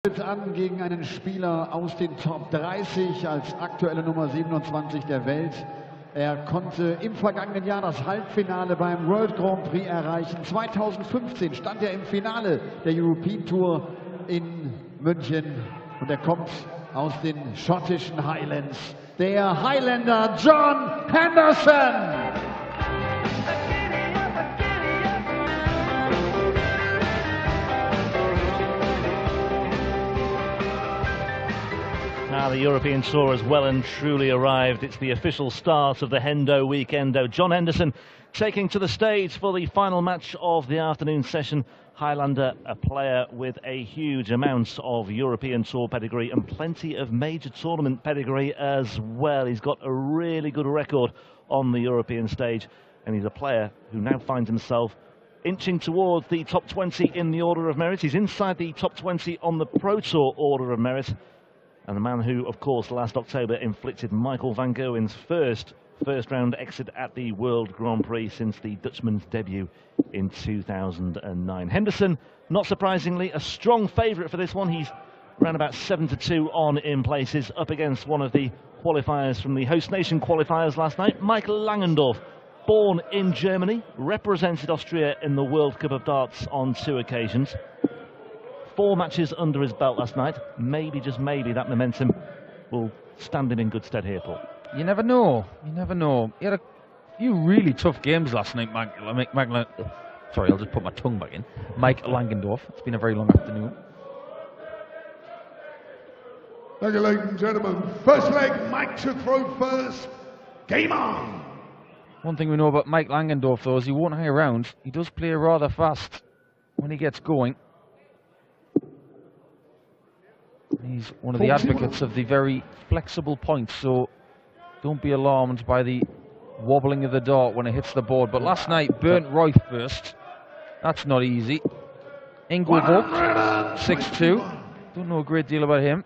An gegen einen Spieler aus den Top 30 als aktuelle Nummer 27 der Welt. Er konnte im vergangenen Jahr das Halbfinale beim World Grand Prix erreichen. 2015 stand er im Finale der European Tour in München und er kommt aus den schottischen Highlands. Der Highlander John Henderson. Now the European Tour has well and truly arrived. It's the official start of the Hendo Weekendo. John Henderson taking to the stage for the final match of the afternoon session. Highlander, a player with a huge amount of European Tour pedigree and plenty of major tournament pedigree as well. He's got a really good record on the European stage, and he's a player who now finds himself inching towards the top 20 in the order of merit. He's inside the top 20 on the Pro Tour order of merit. And the man who, of course, last October inflicted Michael van Gerwen's first round exit at the World Grand Prix since the Dutchman's debut in 2009. Henderson, not surprisingly, a strong favourite for this one. He's around about 7-2 on in places, up against one of the qualifiers from the host nation qualifiers last night, Michael Langendorf. Born in Germany, represented Austria in the World Cup of Darts on 2 occasions. 4 matches under his belt last night. Maybe, just maybe, that momentum will stand him in good stead here, Paul. You never know. You never know. He had a few really tough games last night, sorry, I'll just put my tongue back in. Mike Langendorf. It's been a very long afternoon. Thank you, ladies and gentlemen. First leg, Mike to throw first. Game on. One thing we know about Mike Langendorf, though, is he won't hang around. He does play rather fast when he gets going. He's one of the advocates of the very flexible points, so don't be alarmed by the wobbling of the dart when it hits the board. But last night, Bernd Royth first. That's not easy. Engelvogt, 6-2. Don't know a great deal about him.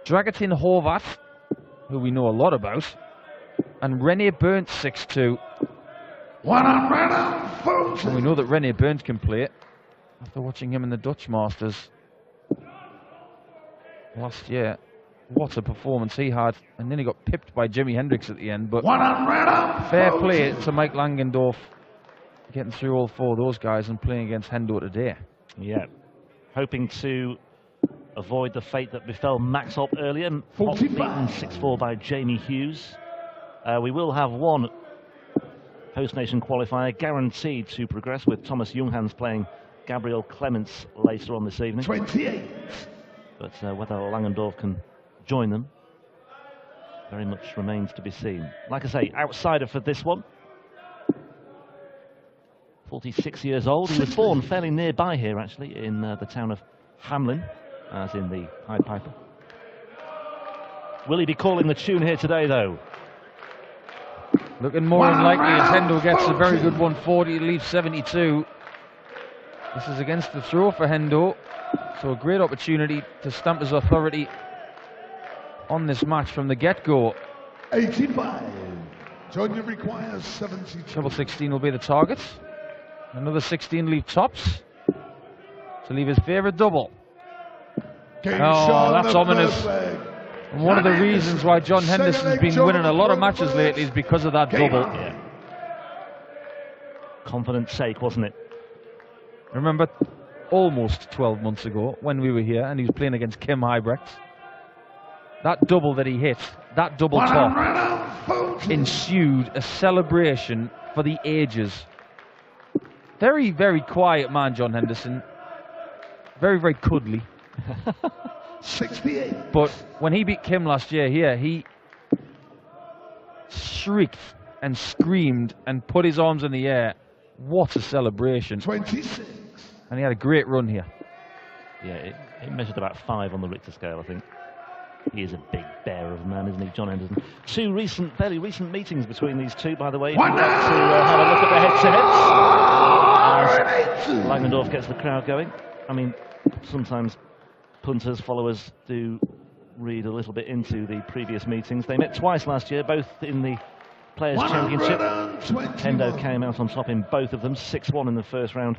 Dragutin Horvat, who we know a lot about. And René Bernd, 6-2. And we know that René Bernd can play it after watching him in the Dutch Masters last year. What a performance he had, and then he got pipped by Jimi Hendrix at the end. But fair play to Mike Langendorf, getting through all 4 of those guys and playing against Hendo today. Yeah, hoping to avoid the fate that befell Max Hopp earlier, Hopp beaten 6-4 by Jamie Hughes. We will have one host nation qualifier guaranteed to progress, with Thomas Junghans playing Gabriel Clements later on this evening. 28. But whether Langendorf can join them very much remains to be seen. Like I say, outsider for this one. 46 years old. He was born fairly nearby here, actually, in the town of Hamelin, as in the Pied Piper. Will he be calling the tune here today, though? Looking more unlikely as Hendo gets a very good 140 to leave 72. This is against the throw for Hendo. So a great opportunity to stamp his authority on this match from the get-go. 85. Junior requires 72. Treble 16 will be the target. Another 16 leave tops to leave his favourite double. Oh, that's ominous. And one of the reasons why John Henderson's been winning a lot of matches lately is because of that double. Yeah. Confident take, wasn't it? Remember, almost 12 months ago when we were here and he was playing against Kim Huybrechts, that double that he hit, that double top, ensued a celebration for the ages. Very, very quiet man, John Henderson. Very, very cuddly. 68. But when he beat Kim last year here, he shrieked and screamed and put his arms in the air. What a celebration. 26. And he had a great run here. Yeah, it measured about 5 on the Richter scale, I think. He is a big bear of a man, isn't he, John Henderson? 2 fairly recent meetings between these two, by the way. If you'd like to have a look at the head-to-heads, Langendorf gets the crowd going. I mean, sometimes punters, followers do read a little bit into the previous meetings. They met twice last year, both in the Players' Championship. Hendo came out on top in both of them, 6-1 in the first round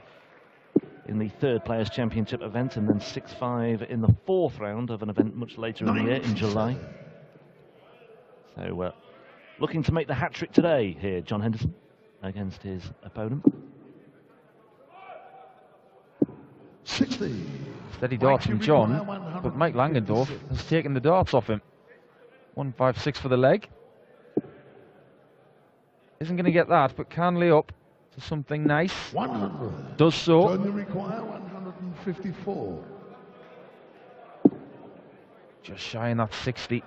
in the third Players' Championship event, and then 6-5 in the fourth round of an event much later in the year, in July. So looking to make the hat-trick today here, John Henderson, against his opponent. 60. Steady darts from John, but Mike Langendorf has taken the darts off him. 156 for the leg. Isn't going to get that, but can lay up to something nice. 100. Does so. John, you require 154. Just shy in that 60,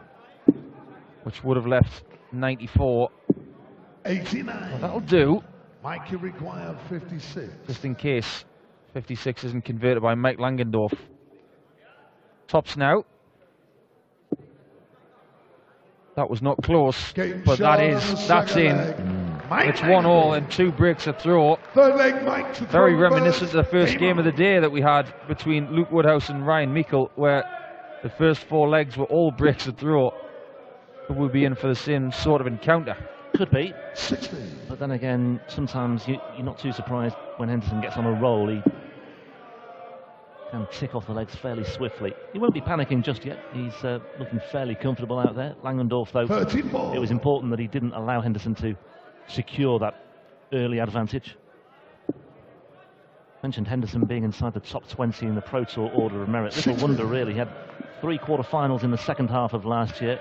which would have left 94. 89. Well, that'll do. Mike, you require 56. Just in case 56 isn't converted by Mike Langendorf. Tops now. That was not close, but that's in. It's 1-1 and 2 breaks a throw. Third leg, Mike to Very throw reminiscent of the first game of the on. day that we had between Luke Woodhouse and Ryan Meikle, where the first 4 legs were all breaks a throw. But we'll be in for the same sort of encounter. Could be. 60. But then again, sometimes you're not too surprised when Henderson gets on a roll. He can tick off the legs fairly swiftly. He won't be panicking just yet. He's looking fairly comfortable out there. Langendorf, though, 34. it was important that he didn't allow Henderson to secure that early advantage. Mentioned Henderson being inside the top 20 in the Pro Tour Order of Merit. Little wonder, really. He had 3 quarter-finals in the second half of last year.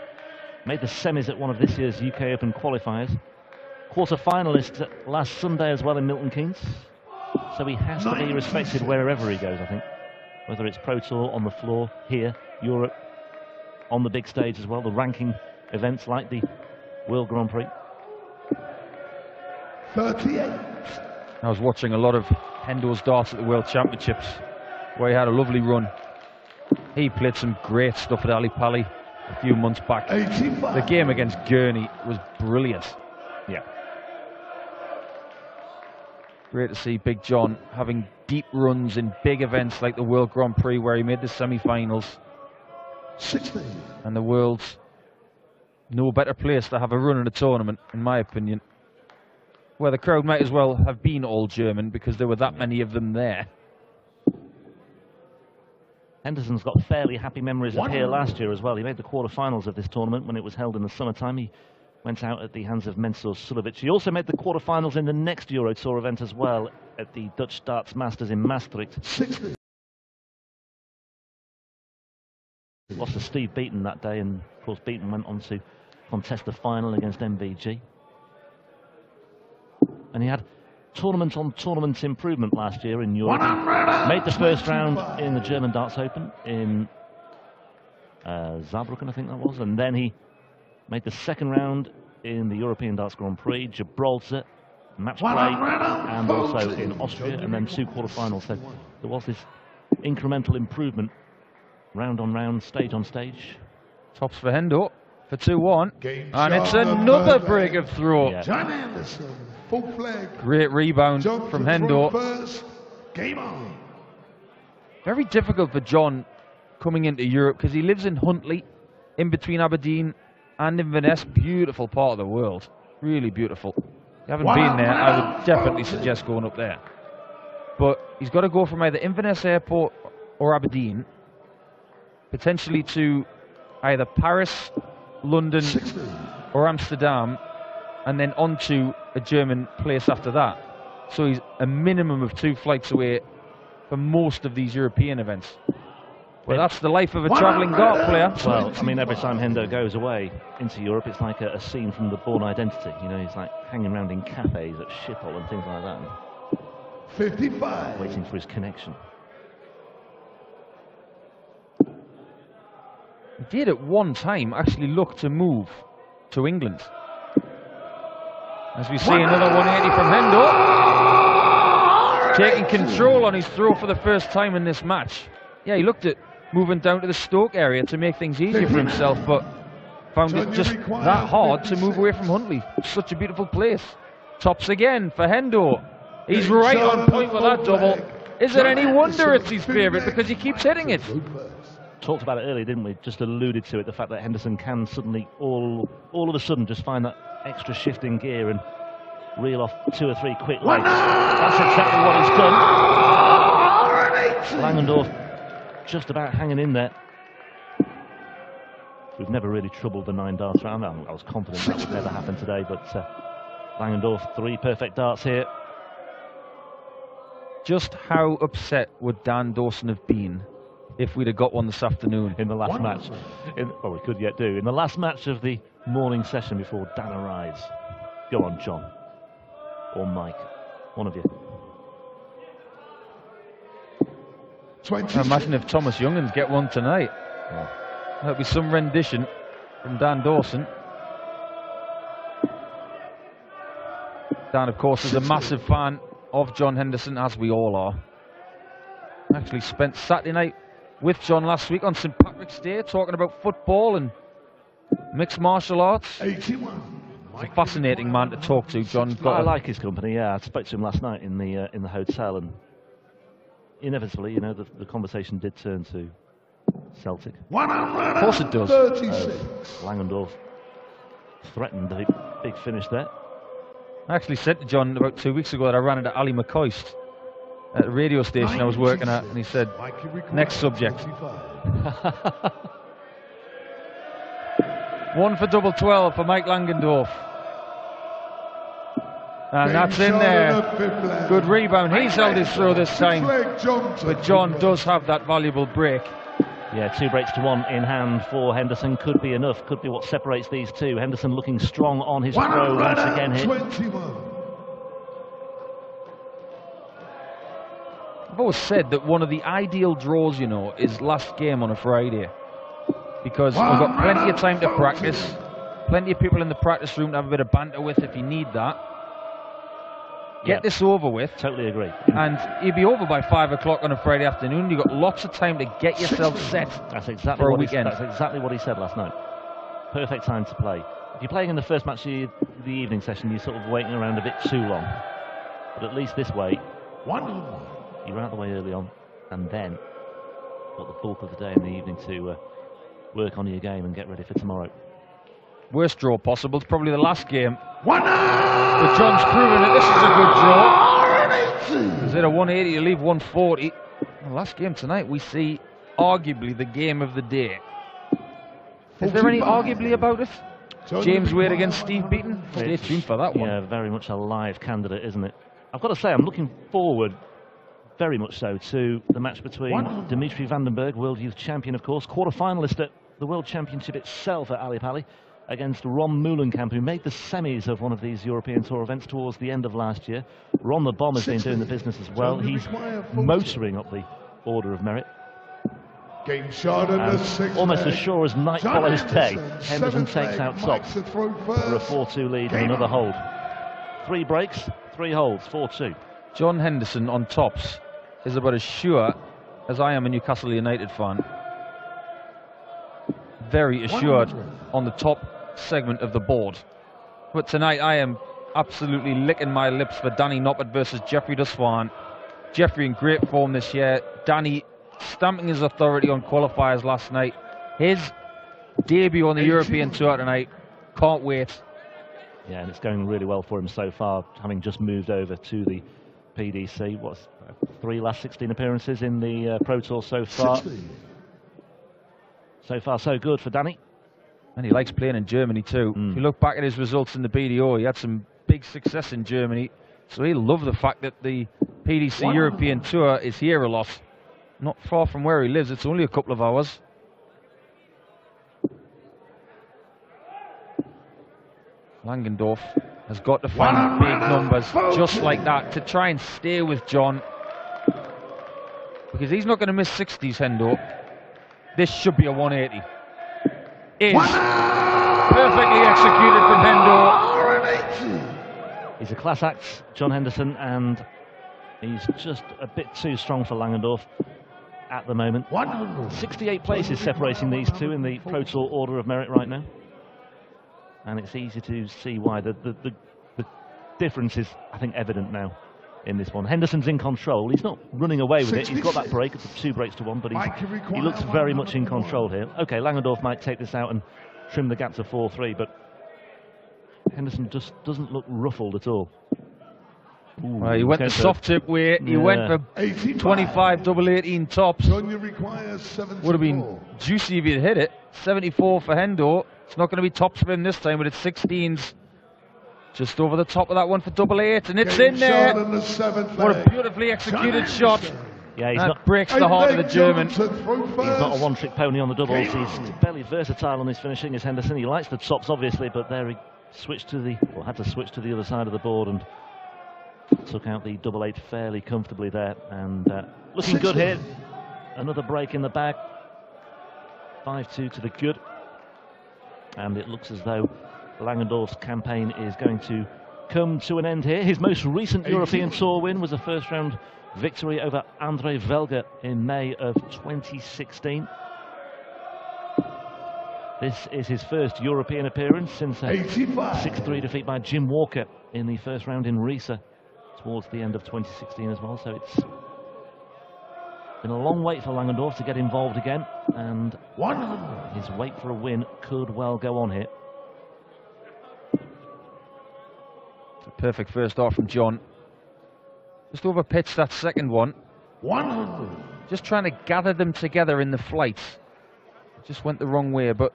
Made the semis at one of this year's UK Open qualifiers. Quarter-finalist last Sunday as well in Milton Keynes. So he has to be respected wherever he goes, I think. Whether it's Pro Tour, on the floor, here, Europe, on the big stage as well, the ranking events like the World Grand Prix. 38. I was watching a lot of Hendo's darts at the World Championships, where he had a lovely run. He played some great stuff at Ali Pali a few months back. 85. The game against Gurney was brilliant. Yeah. Great to see Big John having deep runs in big events like the World Grand Prix, where he made the semi-finals. 60. And the world's no better place to have a run in a tournament, in my opinion, where the crowd might as well have been all German because there were that many of them there. Henderson's got fairly happy memories of here last year as well. He made the quarterfinals of this tournament when it was held in the summertime. He went out at the hands of Mensur Suljovic. He also made the quarterfinals in the next Euro Tour event as well at the Dutch Darts Masters in Maastricht. 60. Lost to Steve Beaton that day, and of course Beaton went on to contest the final against MVG. And he had tournament on tournament improvement last year in Europe. Made the first round in the German Darts Open in Saarbrücken, I think that was, and then he made the second round in the European Darts Grand Prix, Gibraltar, match play, and also in Austria, and then 2 quarterfinals. So there was this incremental improvement, round on round, stage on stage. Tops for Hendo for 2-1, and it's another break of throw. Yeah. John Anderson, full flag. Great rebound from Hendo. First. Game on. Very difficult for John coming into Europe because he lives in Huntly, in between Aberdeen and Inverness. Beautiful part of the world, really beautiful. If you haven't been there, I would definitely suggest going up there. But he's got to go from either Inverness Airport or Aberdeen, potentially to either Paris, London, 60. or Amsterdam, and then on to a German place after that. So he's a minimum of 2 flights away for most of these European events. Well, that's the life of a travelling dart player. Well, I mean, every time Hendo goes away into Europe, it's like a scene from The Bourne Identity. You know, he's like hanging around in cafes at Schiphol and things like that, 55. waiting for his connection. He did at one time actually look to move to England. As we see another 180 from Hendo, taking control on his throw for the first time in this match. Yeah, he looked at moving down to the Stoke area to make things easier for himself, but found it just that hard to move away from Huntly. Such a beautiful place. Tops again for Hendo. He's right on point with that double. Is it any wonder it's his favourite because he keeps hitting it? Talked about it earlier, didn't we? Just alluded to it, the fact that Henderson can suddenly, all of a sudden, just find that extra shift in gear and reel off 2 or 3 quick legs. That's exactly what he's done. Langendorf just about hanging in there. We've never really troubled the 9 darts round. I was confident that would never happen today, but Langendorf, 3 perfect darts here. Just how upset would Dan Dawson have been if we'd have got one this afternoon? In the last match. Well, we could yet do. In the last match of the morning session before Dan arrives. Go on, John. Or Mike. One of you. Imagine if Thomas Youngans get one tonight. Yeah. That'll be some rendition from Dan Dawson. Dan, of course, is a massive fan of John Henderson, as we all are. Actually spent Saturday night with John last week on St. Patrick's Day talking about football and mixed martial arts. 81. He's a fascinating man to talk to, John. I like his company, yeah. I spoke to him last night in the hotel, and inevitably, you know, the conversation did turn to Celtic. Of course it does. 36. Langendorf threatened a big finish there. I actually said to John about 2 weeks ago that I ran into Ali McCoist at a radio station I was working at, and he said, next subject. 1 for double 12 for Mike Langendorf. And that's in there. Good rebound. He's held his throw this time. But John does have that valuable break. Yeah, 2 breaks to 1 in hand for Henderson. Could be enough. Could be what separates these two. Henderson looking strong on his throw once again here. 21. I've always said that one of the ideal draws, you know, is last game on a Friday. Because we've got plenty of time to practice. Plenty of people in the practice room to have a bit of banter with if you need that. Get this over with. Totally agree. And you'll be over by 5 o'clock on a Friday afternoon. You've got lots of time to get yourself set for a weekend. That's exactly what he said last night. Perfect time to play. If you're playing in the first match of the evening session, you're sort of waiting around a bit too long. But at least this way, you're out of the way early on, and then got the bulk of the day in the evening to work on your game and get ready for tomorrow. Worst draw possible. It's probably the last game. But John's proven that this is a good draw. Is it a 180? You leave 140. The last game tonight, we see arguably the game of the day. Is there any arguably about it? James Wade against Steve Beaton? Stay tuned for that one. Yeah, very much a live candidate, isn't it? I've got to say, I'm looking forward very much so to the match between Dimitri Vandenberg, World Youth Champion, of course, quarter-finalist at the World Championship itself at Ali Pali, against Ron Moulenkamp, who made the semis of one of these European Tour events towards the end of last year. Ron the Bomb has been doing the business as well. He's motoring up the order of merit. Game shot in the 6th. Almost as sure as night follows day, Henderson takes out top for a 4-2 lead in another hold. 3 breaks, 3 holds, 4-2. John Henderson on tops is about as sure as I am a Newcastle United fan. Very assured on the top segment of the board. But tonight I am absolutely licking my lips for Danny Noppert versus Jeffrey Dusvan. Jeffrey in great form this year. Danny stamping his authority on qualifiers last night. His debut on the European Tour tonight. Can't wait. Yeah, and it's going really well for him so far, having just moved over to the PDC. What's 3 last 16 appearances in the Pro Tour so far. 16. So far, so good for Danny. And he likes playing in Germany too. If you look back at his results in the BDO, he had some big success in Germany. So he'll love the fact that the PDC European Tour is here a lot. Not far from where he lives. It's only a couple of hours. Langendorf has got to find big numbers just like that to try and stay with John. Because he's not going to miss 60s, Hendo. This should be a 180. Is perfectly executed from Hendo. He's a class act, John Henderson, and he's just a bit too strong for Langendorf at the moment. 68 places separating these two in the Pro Tour order of merit right now. And it's easy to see why. The difference is, I think, evident now in this one. Henderson's in control. He's not running away with it. He's got that break. It's 2 breaks to 1, but he looks very much in control here. Okay, Langendorf might take this out and trim the gap to 4-3, but Henderson just doesn't look ruffled at all. Well, he went the soft tip way. He went for 25 double 18 tops. Sonia requires 74. Would have been juicy if he'd hit it. 74 for Hendo. It's not going to be top spin this time, but it's 16s. Just over the top of that one for double 8, and it's in there. What a beautifully executed shot. Yeah, that breaks the heart of the German. He's not a one-trick pony on the doubles. He's fairly versatile on his finishing as Henderson. He likes the tops, obviously, but there he switched to the, or had to switch to the other side of the board and took out the double 8 fairly comfortably there. And looking good here. Another break in the bag. 5-2 to the good. And it looks as though Langendorf's campaign is going to come to an end here. His most recent European Tour win was a first-round victory over Andre Velger in May of 2016. This is his first European appearance since a 6-3 defeat by Jim Walker in the first round in Riesa towards the end of 2016 as well. So it's been a long wait for Langendorf to get involved again, and his wait for a win could well go on here. It's a perfect first start from John. Just over pitched that second one. 100. Just trying to gather them together in the flight. It just went the wrong way, but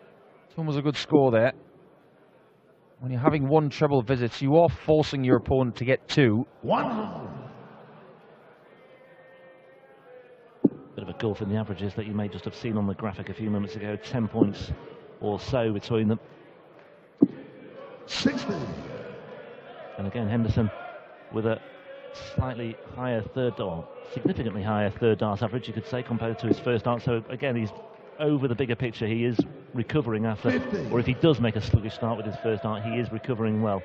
it was a good score there. When you're having one treble visits, you are forcing your opponent to get 2. 100. Bit of a gulf in the averages that you may just have seen on the graphic a few moments ago. 10 points or so between them. 60. And again, Henderson with a slightly higher third, or significantly higher third dart average, you could say, compared to his first dart. So again, he's over the bigger picture. He is recovering after, 50. or if he does make a sluggish start with his first dart, he is recovering well.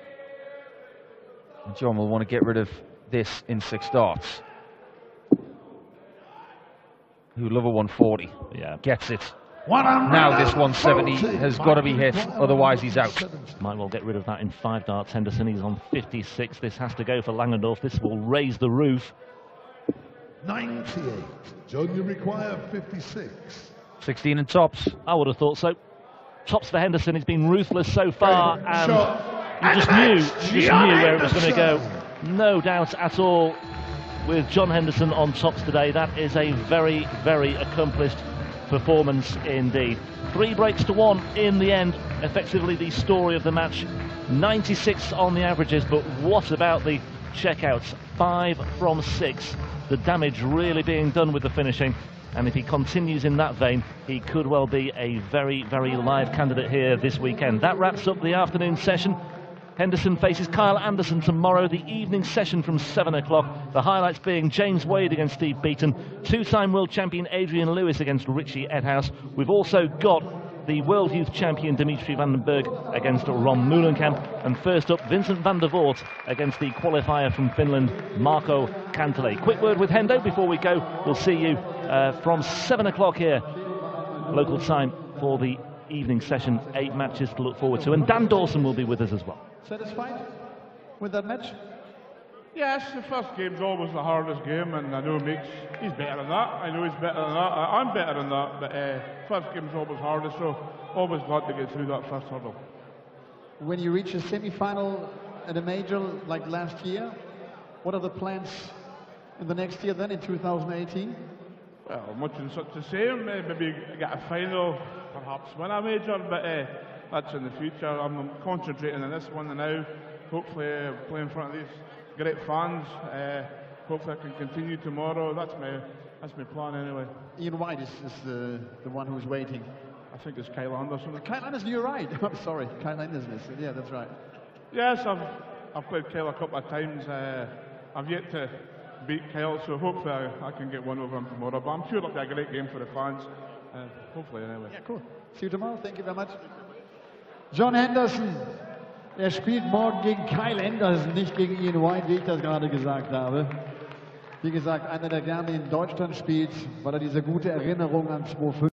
And John will want to get rid of this in 6 darts. He would love a 140. Yeah. Gets it. Now this 170 has got to be hit, otherwise he's out. Might well get rid of that in 5 darts. Henderson, he's on 56. This has to go for Langendorf. This will raise the roof. 98. John, you require 56. 16 and tops. I would have thought so. Tops for Henderson. He's been ruthless so far, and you just knew where it was going to go. No doubt at all with John Henderson on tops today. That is a very, very accomplished performance indeed. 3 breaks to 1 in the end, effectively the story of the match. 96 on the averages, but what about the checkouts? 5 from 6. The damage really being done with the finishing, and if he continues in that vein, he could well be a very, very live candidate here this weekend. That wraps up the afternoon session. Henderson faces Kyle Anderson tomorrow, the evening session from 7 o'clock. The highlights being James Wade against Steve Beaton, 2-time world champion Adrian Lewis against Richie Edhouse. We've also got the world youth champion Dimitri van den Berg against Ron Moulenkamp. And first up, Vincent van der Voort against the qualifier from Finland, Marco Kantele. Quick word with Hendo before we go. We'll see you from 7 o'clock here, local time, for the evening session. 8 matches to look forward to, and Dan Dawson will be with us as well. Satisfied with that match? Yes, the first game's always the hardest game, and I know he's better than that. I know he's better than that. I'm better than that, but first game's always hardest, so always glad to get through that first hurdle. When you reach a semi-final at a major like last year, what are the plans in the next year then, in 2018? Well, much and such the same. Maybe get a final, perhaps win a major, but that's in the future. I'm concentrating on this one now. Hopefully play in front of these great fans. Hopefully I can continue tomorrow. That's my plan anyway. Ian White is the one who's waiting. I think it's Kyle Anderson. Kyle Anderson, you're right. I'm sorry, Kyle Anderson is, yeah, that's right. Yes, I've played Kyle a couple of times. I've yet to beat Kyle, so hopefully I can get one over him tomorrow. But I'm sure it'll be a great game for the fans. Hopefully anyway. Yeah, cool. See you tomorrow. Thank you very much. John Henderson, spielt morgen gegen Kyle Anderson, nicht gegen Ian White, wie ich das gerade gesagt habe. Wie gesagt, einer, der gerne in Deutschland spielt, weil er diese gute Erinnerung an 2005